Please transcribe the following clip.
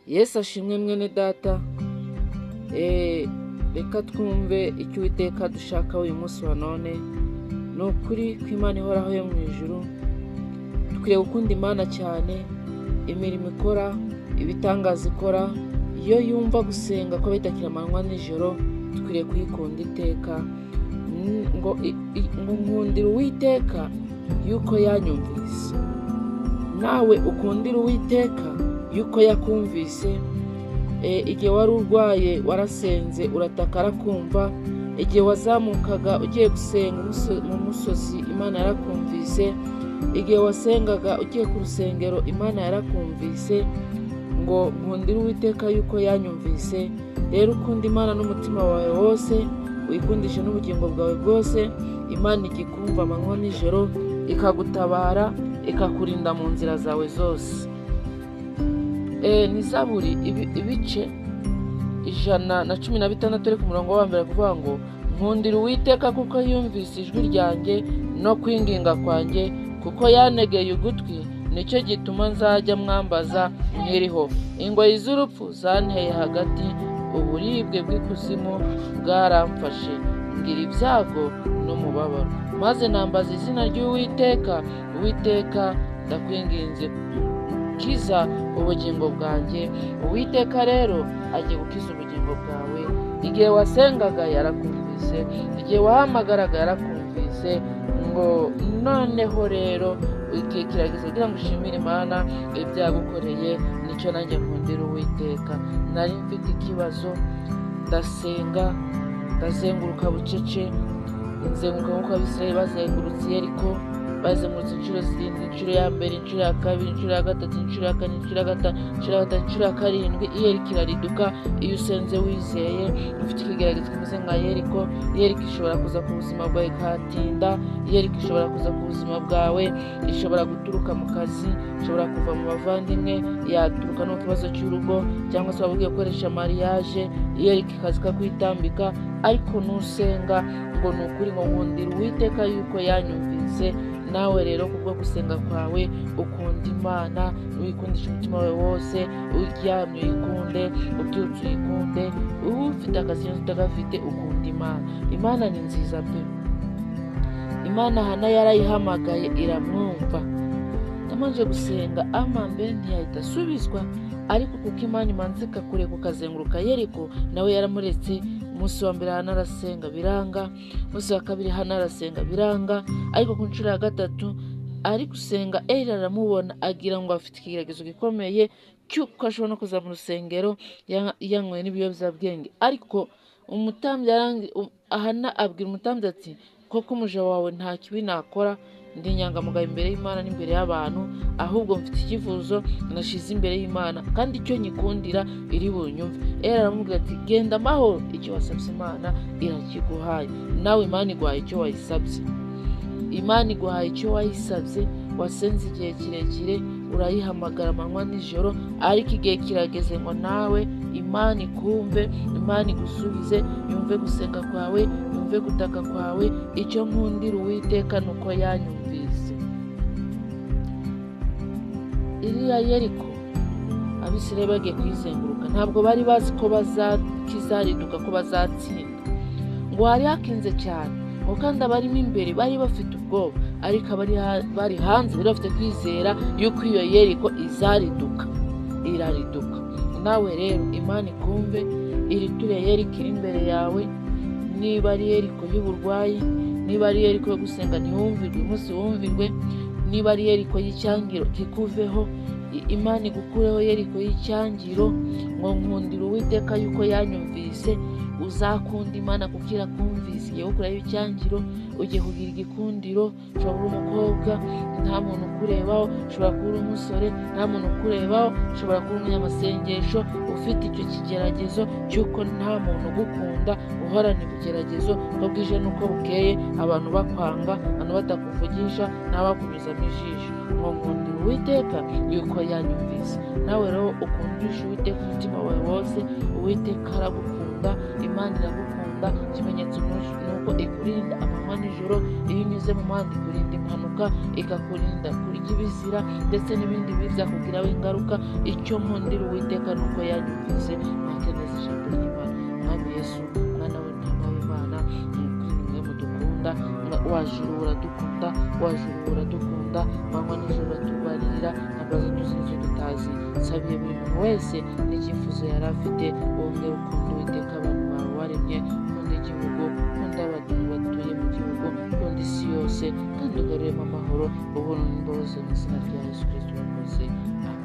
Yesu ashimwe mwene data. Reka twumve icyo Uwiteka dushaka uyu munsi wa none. Ni ukuri ko Imana ihoraho yo mu ijuru, dukwiriye gukunda Imana cyane. Imirimo ikora, ibitangaza ikora, iyo yumva gusenga ko bitakira amanywa nijoro, dukwiriye kuyikunda iteka. Ngo nkundira Uwiteka yuko yanyumvise. Nawe ukundira Uwiteka yuko yakumvise. Igihe wari urwaye warasenze urataka arakumva. Igihe wazamukaga ugiye gusenga mu musozi Imana yarakumvise. Igihe wasengaga ugiye ku rusengero Imana yarakumvise. Ngo nkundira Uwiteka yuko yanyumvise. Rero ukunda Imana n'umutima wawe wose, uyikundishe n'ubugingo bwawe bwose. Imana igikumva amanywa nijoro, ikagutabara, ikakurinda mu nzira zawe zose. Ni Zaburi ibice 116 ari ku murongo wa mbere kuvuga ngo nkundira Uwiteka kuko yumvise ijwi ryanjye no kwinginga kwanjye, kuko yanegeye ugutwi, nicyo gituma nzajya mwambaza nkiriho. Ingoyi z'urupfu zanteye hagati, uburibwe bw'ikuzimu bwaramfashe, ngira ibyago n'umubabaro, maze nambaza izina ry'Uwiteka. Uwiteka ndakwinginze, kiza ubugingo bwanjye. Uwiteka rero agiye gukiza ubugingo bwawe. Igihe wasengaga yarakumvise, igihe wahamagaraga yarakumvise. Ngo noneho rero igihe kirageze kugira ngo ushimire Imana ibyagukoreye. Nicyo nanjye nkundira Uwiteka. Nari mfite ikibazo, ndasenga, ndazenguruka bucece, nzenguruka nk'uko Abisirayeli bazengurutse Yeriko. Bazengurutse inshuro 7, inshuro ya mbere, inshuro ya kabiri, inshuro ya gatatu, inshuro ya kane, inshuro ya gatanu, inshuro ya karindwi. Yeriko irariduka. Iyo usenze wizeye, ufite ikigeragezo kimeze nka Yeriko, Yeriko ishobora kuza ku buzima bwawe ikahatinda. Yeriko ishobora kuza ku buzima bwawe, ishobora guturuka mu kazi, ishobora kuva mu bavandimwe, yaturuka no ku kibazo cy'urugo, cyangwa se waba ugiye gukoresha mariage. Yeriko ikaza ikakwitambika. Ariko nusenga ngo ni ukuri ngo nkundira Uwiteka yuko yanyumvise. Nawe rero kubwo gusenga kwawe ukunda Imana, uyikundisha umutima wawe wose, uryamye uyikunde, ubyutse uyikunde, ufite akazi cyangwa utagafite ukunda Imana. Imana ni nziza pe. Imana Hana yarayihamagaye iramwumva. Namanje gusenga mbere ntiyahita asubizwa, ariko kuko Imana imanze ikakure kukazenguruka Yeriko, nawe yaramuretse. Umunsi wa mbere Hana arasenga biranga, umunsi wa kabiri Hana arasenga biranga, ariko ku nshuro ya gatatu ari gusenga Eli aramubona, agira ngo afite ikigeragezo gikomeye cy'uko ashobora no kuza mu rusengero yanyweye n'ibiyobyabwenge. Ariko umutambyi Hana abwira umutambyi ati, koko umuja wawe nta kibi nakora, ndi inyangamugayo imbere y'Imana n'imbere y'abantu, ahubwo mfite icyifuzo nashize imbere y'Imana, kandi icyo nyikundira iri bunyumve. Eli aramubwira ati, genda amahoro, icyo wasabye Imana irakiguhaye. Nawe Imana iguhaye icyo wayisabye. Imana iguhaye icyo wayisabye. Wasenze igihe kirekire, urayihamagara amanywa nijoro, ariko igihe kirageze ngo nawe Imana ikumve, Imana igusubize, yumve gusenga kwawe, yumve gutaka kwawe. Icyo nkundira Uwiteka nuko yanyumvise. Iriya Yeriko Abisirayeli bagiye kuyizenguruka, ntabwo bari bazi ko kizariduka, ko bazatsinda. Ngo hari hakinze cyane, ngo kandi abarimo imbere bari bafite ubwoba, ariko bari hanze bari bafite kwizera yuko iyo Yeriko izariduka, irariduka. Nawe rero Imana ikumve, iri turiya Yeriko iri imbere yawe. Niba ari Yeriko y'uburwayi, niba ari Yeriko yo gusenga ntihumvirwe, umunsi wumvirwe. Niba ari Yeriko y'icyangiro kikuveho, Imana igukureho Yeriko y'icyangiro. Ngo nkundira Uwiteka yuko yanyumvise. Uzakunda Imana kuko irakumvise. Igiye gukuraho icyangiro, ugiye kugira igikundiro. Ushobora kuba umukobwa nta muntu ukurebaho, ushobora kuba uri umusore nta muntu ukurebaho, ushobora kuba umunyamasengesho ufite icyo kigeragezo cy'uko nta muntu ugukunda, uhorana ibigeragezo uko bwije n'uko bukeye, abantu bakwanga, abantu batakuvugisha, n'abakunyuzamo ijisho. Ngo nkundira Uwiteka yuko yanyumvise. Nawe rero ukundisha Uwiteka umutima wawe wose. Uwiteka aragukunda, Imana iragukunda. igukunda. Ikimenyetso nuko ikurinda amanywa n'ijoro, iyo unyuze mu muhanda ikurinda impanuka, ikakurinda kurya ibizira ndetse n'ibindi biza kugiraho ingaruka. Icyo nkundira Uwiteka nuko yanyumvise nkakeneza ijambo ry'Imana. Mwami Yesu, mwana w'intama w'Imana, nimwe mudukunda, wajuru uradukunda, wajuru uradukunda, manywa n'ijoro uraturwanirira, ntabwo tuzi n'icyo tutazi. Sabiye buri muntu wese n'icyifuzo yari afite, wongere ukunda Uwiteka abantu bawe waremye, ukunda igihugu, ukunda abantu batuye mu gihugu, ukunda isi yose, kandi ugaruremo amahoro, ubuntu n'imbabazi mu izina rya Yesu Kristo wakoze. Amen.